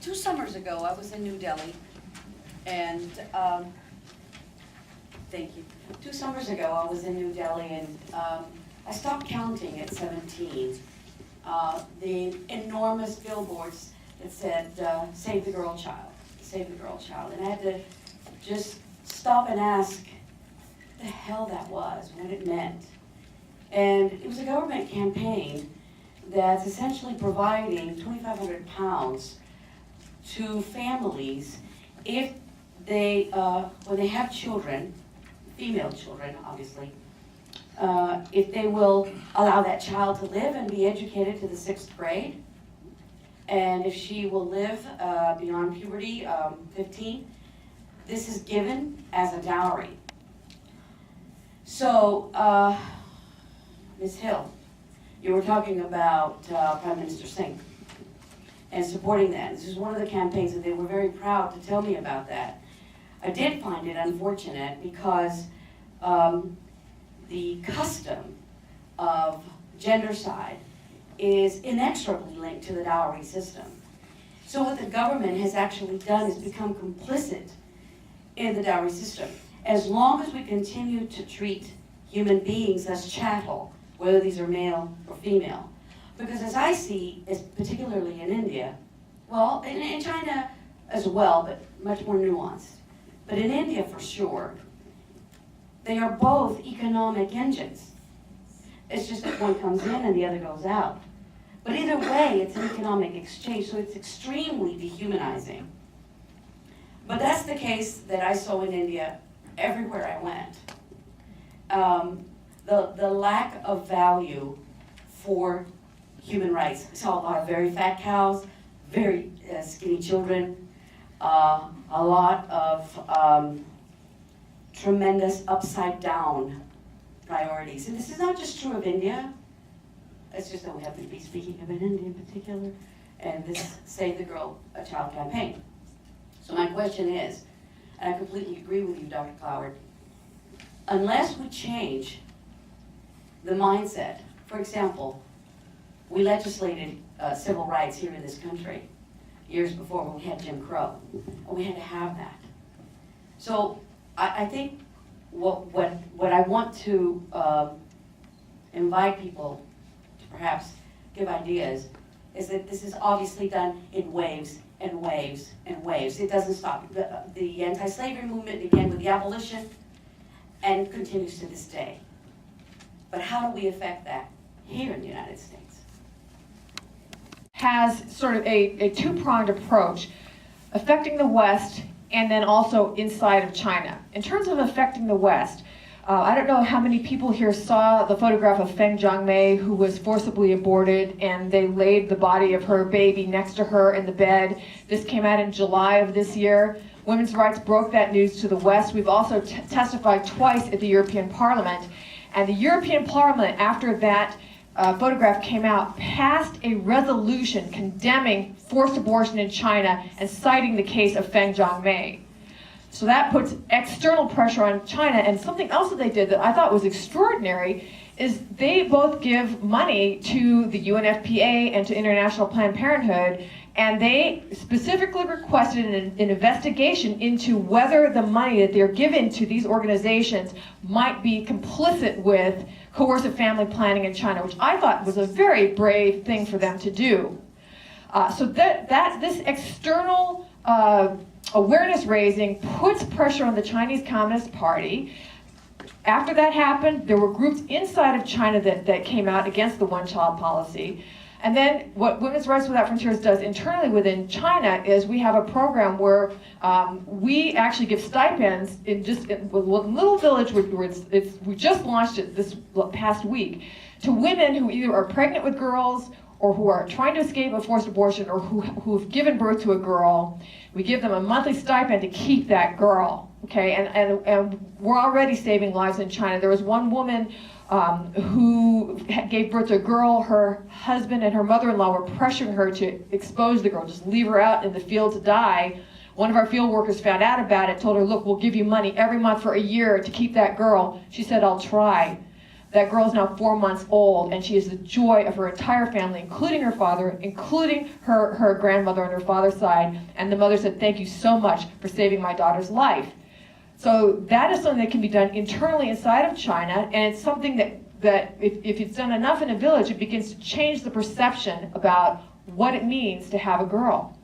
2 summers ago, I was in New Delhi, and thank you. 2 summers ago, I was in New Delhi, and I stopped counting at 17. The enormous billboards that said, "Save the girl child, save the girl child," and I had to just stop and ask what the hell that was, what it meant. And it was a government campaign that's essentially providing 2,500 pounds to families if they, when they have children, female children obviously, if they will allow that child to live and be educated to the 6th grade, and if she will live beyond puberty, 15, this is given as a dowry. So, Ms. Hill, you were talking about Prime Minister Singh and supporting that. This is one of the campaigns that they were very proud to tell me about that. I did find it unfortunate because the custom of gendercide is inexorably linked to the dowry system. So what the government has actually done is become complicit in the dowry system. As long as we continue to treat human beings as chattel, whether these are male or female. Because as I see, particularly in India, well, in China as well, but much more nuanced. But in India for sure, they are both economic engines. It's just that one comes in and the other goes out. But either way, it's an economic exchange, so it's extremely dehumanizing. But that's the case that I saw in India everywhere I went. The lack of value for human rights. I saw a lot of very fat cows, very skinny children, a lot of tremendous upside down priorities. And this is not just true of India. It's just that we happen to be speaking of India in particular, and this Save the Girl Child campaign. So my question is, and I completely agree with you, Dr. Cloward, unless we change the mindset, for example, we legislated civil rights here in this country years before when we had Jim Crow, and we had to have that. So I think what I want to invite people to perhaps give ideas is that this is obviously done in waves and waves and waves. It doesn't stop. The anti-slavery movement began with the abolition and continues to this day. But how do we affect that here in the United States? Has sort of a two-pronged approach, affecting the West and then also inside of China. In terms of affecting the West, I don't know how many people here saw the photograph of Feng Jianmei, who was forcibly aborted, and they laid the body of her baby next to her in the bed. This came out in July of this year. Women's rights broke that news to the West. We've also testified twice at the European Parliament. And the European Parliament, after that photograph came out, passed a resolution condemning forced abortion in China and citing the case of Feng Jianmei. So that puts external pressure on China. And something else that they did that I thought was extraordinary is they both give money to the UNFPA and to International Planned Parenthood, and they specifically requested an investigation into whether the money that they're given to these organizations might be complicit with coercive family planning in China, which I thought was a very brave thing for them to do. So this external awareness raising puts pressure on the Chinese Communist Party. After that happened, there were groups inside of China that came out against the one-child policy. And then what Women's Rights Without Frontiers does internally within China is we have a program where we actually give stipends in a little village where we just launched it this past week to women who either are pregnant with girls or who are trying to escape a forced abortion or who have given birth to a girl. We give them a monthly stipend to keep that girl, okay? And we're already saving lives in China. There was one woman who gave birth to a girl. Her husband and her mother-in-law were pressuring her to expose the girl, just leave her out in the field to die. One of our field workers found out about it, told her, look, we'll give you money every month for a year to keep that girl. She said, I'll try. That girl is now 4 months old, and she is the joy of her entire family, including her father, including her grandmother on her father's side. And the mother said, "Thank you so much for saving my daughter's life." So that is something that can be done internally inside of China, and it's something that if it's done enough in a village, it begins to change the perception about what it means to have a girl.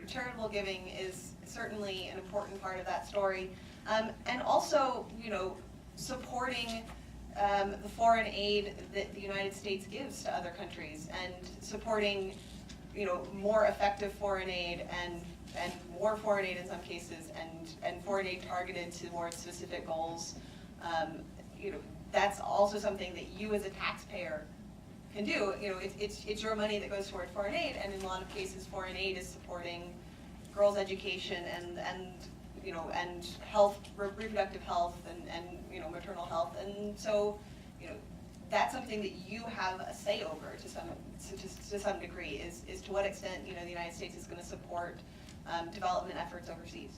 Charitable giving is certainly an important part of that story, and also, supporting the foreign aid that the United States gives to other countries, and supporting, more effective foreign aid and more foreign aid in some cases, and foreign aid targeted towards specific goals. That's also something that you as a taxpayer can do. It's your money that goes toward foreign aid, and in a lot of cases, foreign aid is supporting girls' education and health, reproductive health, and maternal health, and so that's something that you have a say over to some degree. Is to what extent the United States is going to support development efforts overseas.